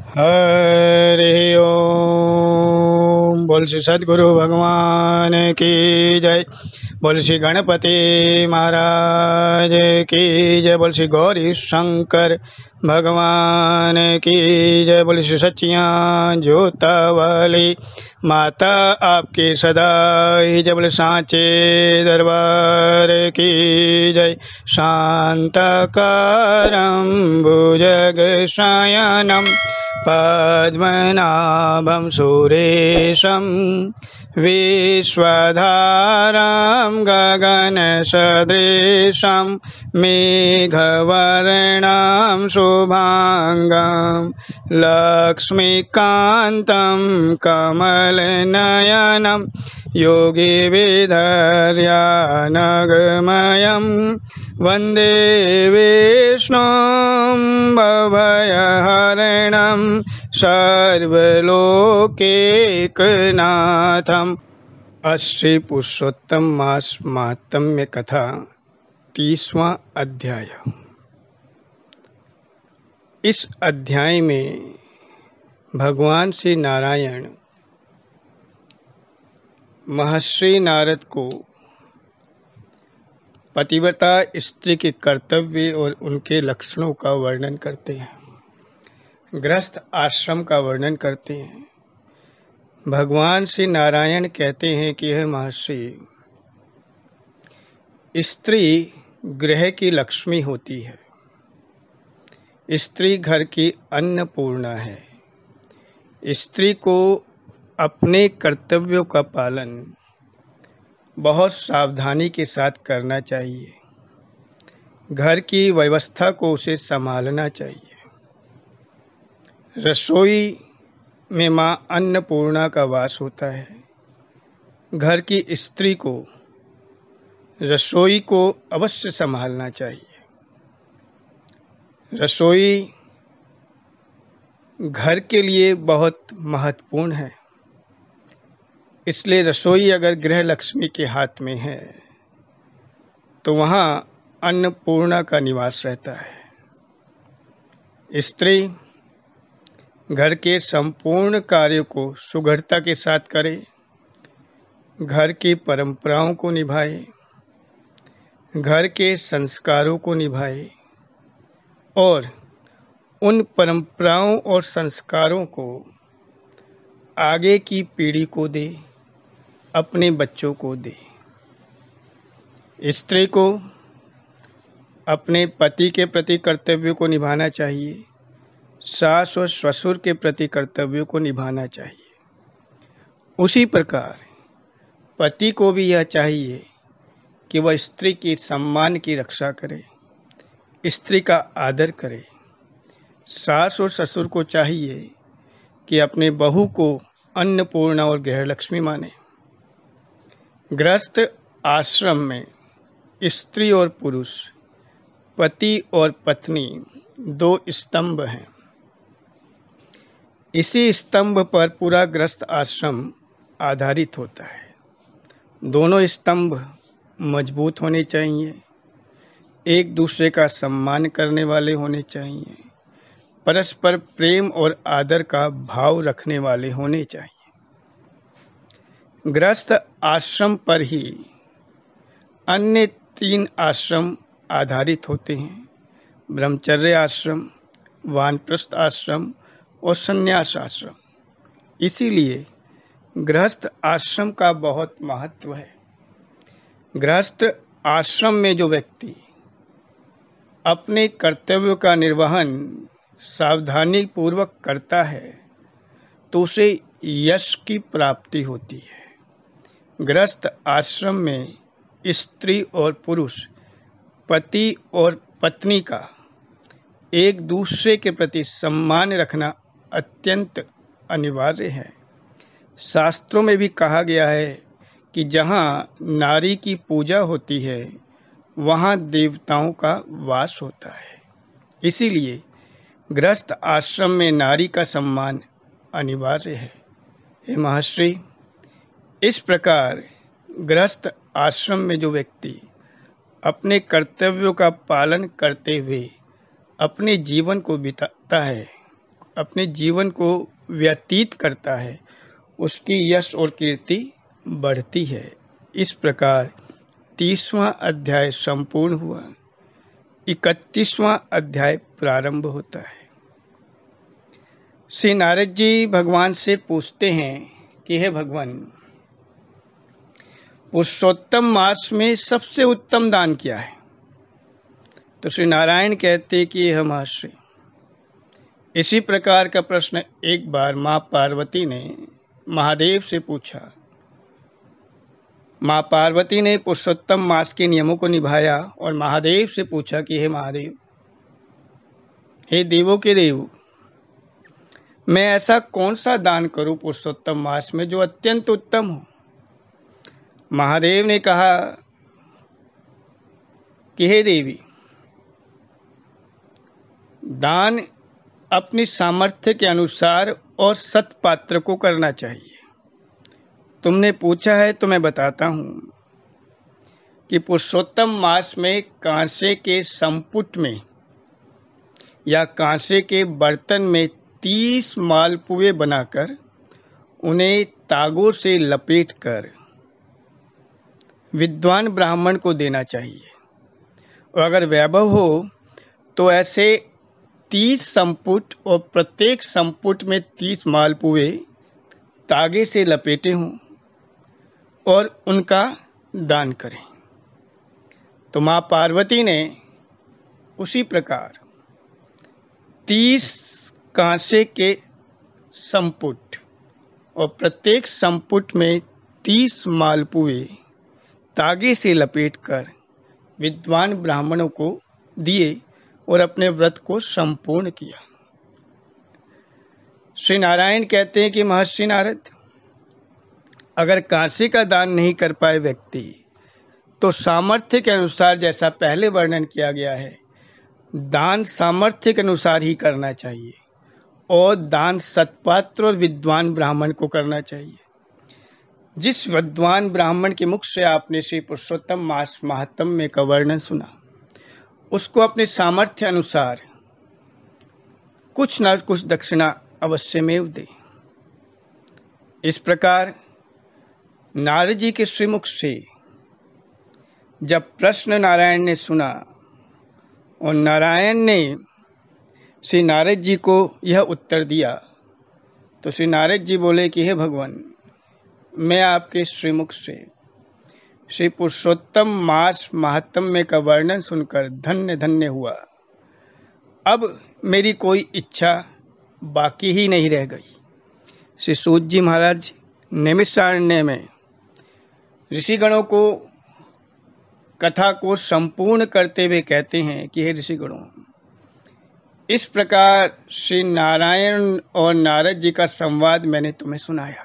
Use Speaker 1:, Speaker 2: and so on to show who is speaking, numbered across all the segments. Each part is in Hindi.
Speaker 1: हरि ओम। बोल श्री सद्गुरु भगवान की जय। बोल श्री गणपति महाराज की जय। बोल श्री गौरी शंकर भगवान की जय। बोल श्री सच्चियां ज्योतावाली माता आपकी सदा ही जय। बोल सांचे दरबार की जय। शांताकारं भुजगशयनं पद्मनाभं सुरेशं विश्वधारं गगनसदृशं मेघवर्णं शुभांगं लक्ष्मीकान्तं कमलनयनं योगिविधर्यानगमयं वन्दे विष्णुं भवभयहरणं सर्वलोकैकनाथम्। श्री पुरुषोत्तम मास महात्म्य कथा 30वां अध्याय। इस अध्याय में भगवान श्री नारायण महर्षि नारद को पतिव्रता स्त्री के कर्तव्य और उनके लक्षणों का वर्णन करते हैं, गृहस्थ आश्रम का वर्णन करते हैं। भगवान श्री नारायण कहते हैं कि यह महर्षि, स्त्री गृह की लक्ष्मी होती है, स्त्री घर की अन्नपूर्णा है। स्त्री को अपने कर्तव्यों का पालन बहुत सावधानी के साथ करना चाहिए। घर की व्यवस्था को उसे संभालना चाहिए। रसोई में माँ अन्नपूर्णा का वास होता है। घर की स्त्री को रसोई को अवश्य संभालना चाहिए। रसोई घर के लिए बहुत महत्वपूर्ण है, इसलिए रसोई अगर गृह लक्ष्मी के हाथ में है तो वहाँ अन्नपूर्णा का निवास रहता है। स्त्री घर के संपूर्ण कार्यों को सुगढ़ता के साथ करे, घर की परंपराओं को निभाए, घर के संस्कारों को निभाए और उन परंपराओं और संस्कारों को आगे की पीढ़ी को दे, अपने बच्चों को दे। स्त्री को अपने पति के प्रति कर्तव्यों को निभाना चाहिए, सास और ससुर के प्रति कर्तव्यों को निभाना चाहिए। उसी प्रकार पति को भी यह चाहिए कि वह स्त्री के सम्मान की रक्षा करे, स्त्री का आदर करे। सास और ससुर को चाहिए कि अपने बहू को अन्नपूर्णा और गृहलक्ष्मी माने। गृहस्थ आश्रम में स्त्री और पुरुष, पति और पत्नी दो स्तंभ हैं। इसी स्तंभ पर पूरा गृहस्थ आश्रम आधारित होता है। दोनों स्तंभ मजबूत होने चाहिए, एक दूसरे का सम्मान करने वाले होने चाहिए, परस्पर प्रेम और आदर का भाव रखने वाले होने चाहिए। गृहस्थ आश्रम पर ही अन्य 3 आश्रम आधारित होते हैं: ब्रह्मचर्य आश्रम, वानप्रस्थ आश्रम और संन्यास आश्रम। इसीलिए गृहस्थ आश्रम का बहुत महत्व है। गृहस्थ आश्रम में जो व्यक्ति अपने कर्तव्यों का निर्वहन सावधानी पूर्वक करता है तो उसे यश की प्राप्ति होती है। गृहस्थ आश्रम में स्त्री और पुरुष, पति और पत्नी का एक दूसरे के प्रति सम्मान रखना अत्यंत अनिवार्य है। शास्त्रों में भी कहा गया है कि जहाँ नारी की पूजा होती है वहाँ देवताओं का वास होता है। इसीलिए गृहस्थ आश्रम में नारी का सम्मान अनिवार्य है। हे महर्षि, इस प्रकार गृहस्थ आश्रम में जो व्यक्ति अपने कर्तव्यों का पालन करते हुए अपने जीवन को बिताता है अपने जीवन को व्यतीत करता है उसकी यश और कीर्ति बढ़ती है। इस प्रकार 30वां अध्याय संपूर्ण हुआ। 31वां अध्याय प्रारंभ होता है। श्री नारद जी भगवान से पूछते हैं कि हे भगवान, पुरुषोत्तम मास में सबसे उत्तम दान क्या है? तो श्री नारायण कहते कि यह महर्षि, इसी प्रकार का प्रश्न एक बार मां पार्वती ने महादेव से पूछा। मां पार्वती ने पुरुषोत्तम मास के नियमों को निभाया और महादेव से पूछा कि हे महादेव, हे देवों के देव, मैं ऐसा कौन सा दान करूं पुरुषोत्तम मास में जो अत्यंत उत्तम हो? महादेव ने कहा कि हे देवी, दान अपनी सामर्थ्य के अनुसार और सत्पात्र को करना चाहिए। तुमने पूछा है तो मैं बताता हूं कि पुरुषोत्तम मास में कांसे के संपुट में या कांसे के बर्तन में 30 मालपुए बनाकर उन्हें तागों से लपेटकर विद्वान ब्राह्मण को देना चाहिए, और अगर वैभव हो तो ऐसे 30 संपुट और प्रत्येक संपुट में 30 मालपुए तागे से लपेटे हों और उनका दान करें। तो मां पार्वती ने उसी प्रकार 30 कांसे के संपुट और प्रत्येक संपुट में 30 मालपुए तागे से लपेटकर विद्वान ब्राह्मणों को दिए और अपने व्रत को संपूर्ण किया। श्री नारायण कहते हैं कि महर्षि नारद, अगर कांसे का दान नहीं कर पाए व्यक्ति तो सामर्थ्य के अनुसार, जैसा पहले वर्णन किया गया है, दान सामर्थ्य के अनुसार ही करना चाहिए और दान सत्पात्र और विद्वान ब्राह्मण को करना चाहिए। जिस विद्वान ब्राह्मण के मुख से आपने श्री पुरुषोत्तम मास महात्म्य का वर्णन सुना, उसको अपने सामर्थ्य अनुसार कुछ न कुछ दक्षिणा अवश्यमेव दे। इस प्रकार नारद जी के श्रीमुख से जब प्रश्न नारायण ने सुना और नारायण ने श्री नारद जी को यह उत्तर दिया, तो श्री नारद जी बोले कि हे भगवान, मैं आपके श्रीमुख से श्री पुरुषोत्तम मास महात्म्य का वर्णन सुनकर धन्य धन्य हुआ। अब मेरी कोई इच्छा बाकी ही नहीं रह गई। श्री सूत जी महाराज नैमिषारण्य में ऋषिगणों को कथा को संपूर्ण करते हुए कहते हैं कि हे ऋषिगणों, इस प्रकार श्री नारायण और नारद जी का संवाद मैंने तुम्हें सुनाया।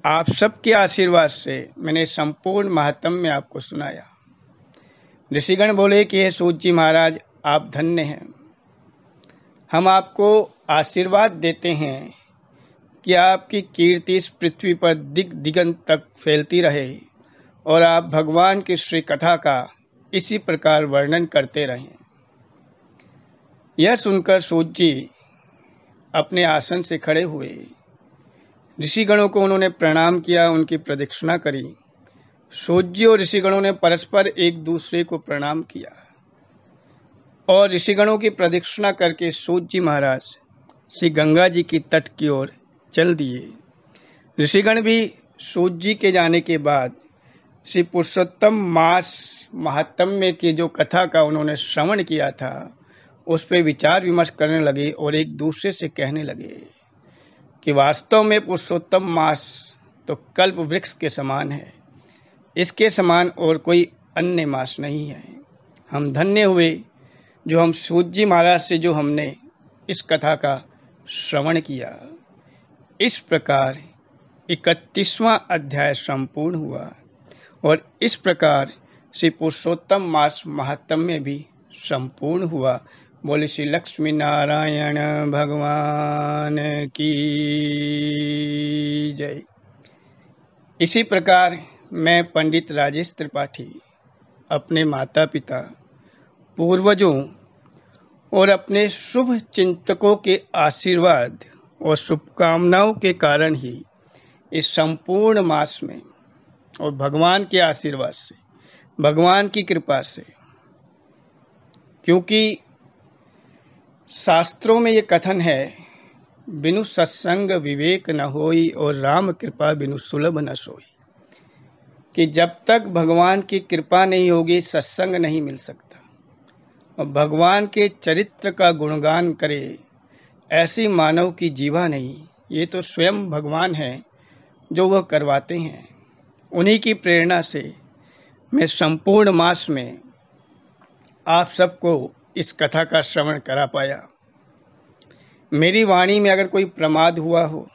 Speaker 1: आप सबके आशीर्वाद से मैंने संपूर्ण महात्म्य आपको सुनाया। ऋषिगण बोले कि हे सूत जी महाराज, आप धन्य हैं। हम आपको आशीर्वाद देते हैं कि आपकी कीर्ति इस पृथ्वी पर दिग दिगंत तक फैलती रहे और आप भगवान की श्री कथा का इसी प्रकार वर्णन करते रहें। यह सुनकर सूत जी अपने आसन से खड़े हुए। ऋषिगणों को उन्होंने प्रणाम किया, उनकी प्रदक्षिणा करी। सूत जी और ऋषिगणों ने परस्पर एक दूसरे को प्रणाम किया और ऋषिगणों की प्रदक्षिणा करके सूत जी महाराज श्री गंगा जी की तट की ओर चल दिए। ऋषिगण भी सूत जी के जाने के बाद श्री पुरुषोत्तम मास महात्म्य की जो कथा का उन्होंने श्रवण किया था, उस पर विचार विमर्श करने लगे और एक दूसरे से कहने लगे कि वास्तव में पुरुषोत्तम मास तो कल्प वृक्ष के समान है, इसके समान और कोई अन्य मास नहीं है। हम धन्य हुए जो हम सूत जी महाराज से जो हमने इस कथा का श्रवण किया। इस प्रकार 31वां अध्याय संपूर्ण हुआ और इस प्रकार श्री पुरुषोत्तम मास महात्म्य भी संपूर्ण हुआ। बोले श्री लक्ष्मी नारायण भगवान की जय। इसी प्रकार मैं पंडित राजेश त्रिपाठी अपने माता पिता पूर्वजों और अपने शुभ चिंतकों के आशीर्वाद और शुभकामनाओं के कारण ही इस संपूर्ण मास में और भगवान के आशीर्वाद से, भगवान की कृपा से, क्योंकि शास्त्रों में ये कथन है, बिनु सत्संग विवेक न होई और राम कृपा बिनु सुलभ न सोई, कि जब तक भगवान की कृपा नहीं होगी सत्संग नहीं मिल सकता। और भगवान के चरित्र का गुणगान करे ऐसी मानव की जीवा नहीं, ये तो स्वयं भगवान हैं जो वह करवाते हैं। उन्हीं की प्रेरणा से मैं संपूर्ण मास में आप सबको इस कथा का श्रवण करा पाया। मेरी वाणी में अगर कोई प्रमाद हुआ हो,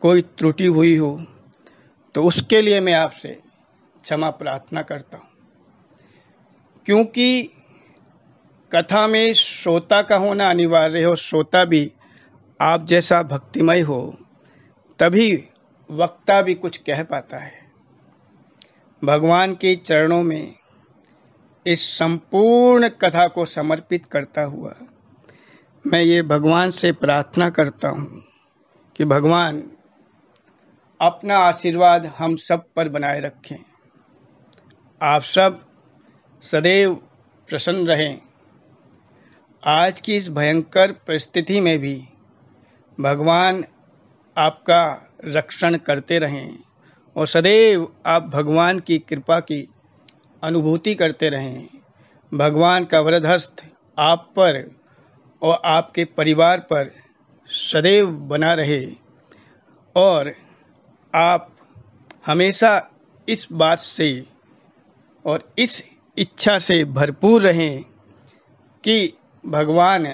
Speaker 1: कोई त्रुटि हुई हो, तो उसके लिए मैं आपसे क्षमा प्रार्थना करता हूँ, क्योंकि कथा में श्रोता का होना अनिवार्य हो। श्रोता भी आप जैसा भक्तिमय हो, तभी वक्ता भी कुछ कह पाता है। भगवान के चरणों में इस संपूर्ण कथा को समर्पित करता हुआ मैं ये भगवान से प्रार्थना करता हूँ कि भगवान अपना आशीर्वाद हम सब पर बनाए रखें। आप सब सदैव प्रसन्न रहें। आज की इस भयंकर परिस्थिति में भी भगवान आपका रक्षण करते रहें और सदैव आप भगवान की कृपा की अनुभूति करते रहें। भगवान का वरदहस्त आप पर और आपके परिवार पर सदैव बना रहे और आप हमेशा इस बात से और इस इच्छा से भरपूर रहें कि भगवान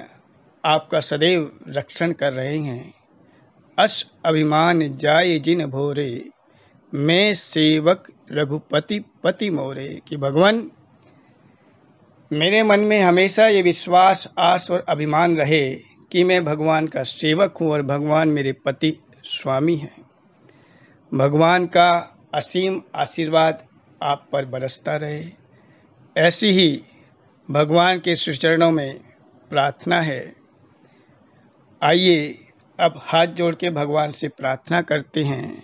Speaker 1: आपका सदैव रक्षण कर रहे हैं। अस अभिमान जाए जिन भोरे, मैं सेवक रघुपति पति मोरे, कि भगवान मेरे मन में हमेशा ये विश्वास, आस और अभिमान रहे कि मैं भगवान का सेवक हूँ और भगवान मेरे पति स्वामी हैं। भगवान का असीम आशीर्वाद आप पर बरसता रहे, ऐसी ही भगवान के श्री चरणों में प्रार्थना है। आइए अब हाथ जोड़ के भगवान से प्रार्थना करते हैं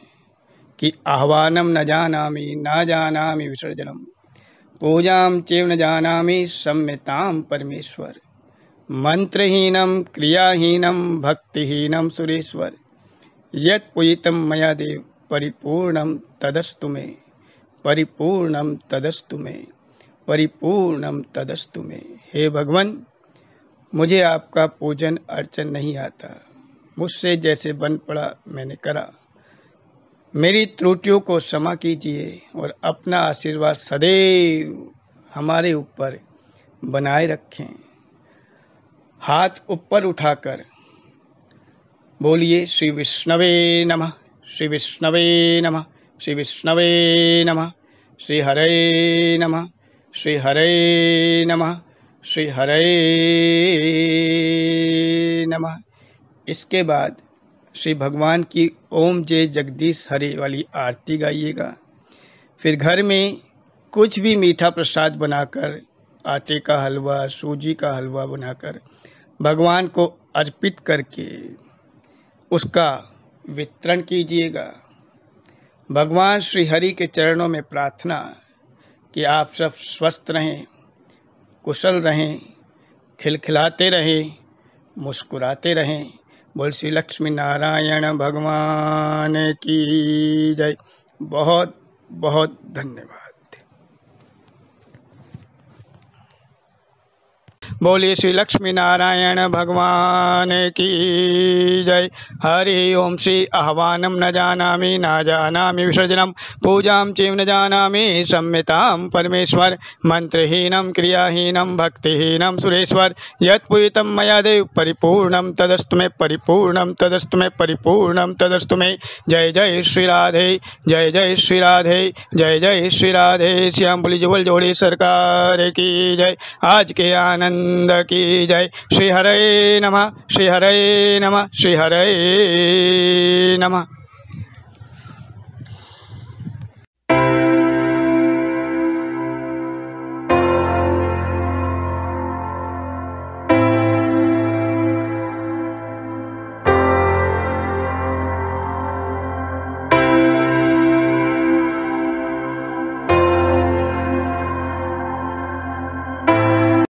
Speaker 1: कि आह्वानम न जानामि विसर्जनम, पूजाम चैव न जानामि सम्यताम परमेश्वर, मंत्रहीनम क्रियाहीनम भक्तिहीनम सुरेश्वर, यत् पूजितम मया देव परिपूर्णम तदस्तु मे, परिपूर्णम तदस्तु मे, परिपूर्णम तदस्तु मे। हे भगवान, मुझे आपका पूजन अर्चन नहीं आता, मुझसे जैसे बन पड़ा मैंने करा। मेरी त्रुटियों को क्षमा कीजिए और अपना आशीर्वाद सदैव हमारे ऊपर बनाए रखें। हाथ ऊपर उठाकर बोलिए श्री विष्णवे नमः, श्री विष्णवे नमः, श्री विष्णवे नमः, श्री हरे नमः, श्री हरे नमः, श्री हरे नमः। इसके बाद श्री भगवान की ओम जय जगदीश हरे वाली आरती गाइएगा। फिर घर में कुछ भी मीठा प्रसाद बनाकर, आटे का हलवा, सूजी का हलवा बनाकर भगवान को अर्पित करके उसका वितरण कीजिएगा। भगवान श्री हरि के चरणों में प्रार्थना कि आप सब स्वस्थ रहें, कुशल रहें, खिलखिलाते रहें, मुस्कुराते रहें। बोल श्री लक्ष्मी नारायण भगवान की जय। बहुत बहुत धन्यवाद। बोलिए श्री लक्ष्मी नारायण भगवान की जय। हरि ओम। श्री आह्वानम न जानामि विसर्जनम, पूजाम चैव न जानामि सम्यताम परमेश्वर, मंत्रहीनम क्रियाहीनम भक्तिहीनम सुरेश्वर, यत् पूजितम मया देव परिपूर्णम तदस्तु मे, परिपूर्णम तदस्तु मे, परिपूर्णम तदस्तु मे। जय जय श्री राधे, जय जय श्री राधे, जय जय श्री राधे। श्याम बोली जुगल जोड़ी सरकार की जय। आज के आनंद की जय। श्री हरे नमः, श्री हरे नमः, श्री हरे नमः।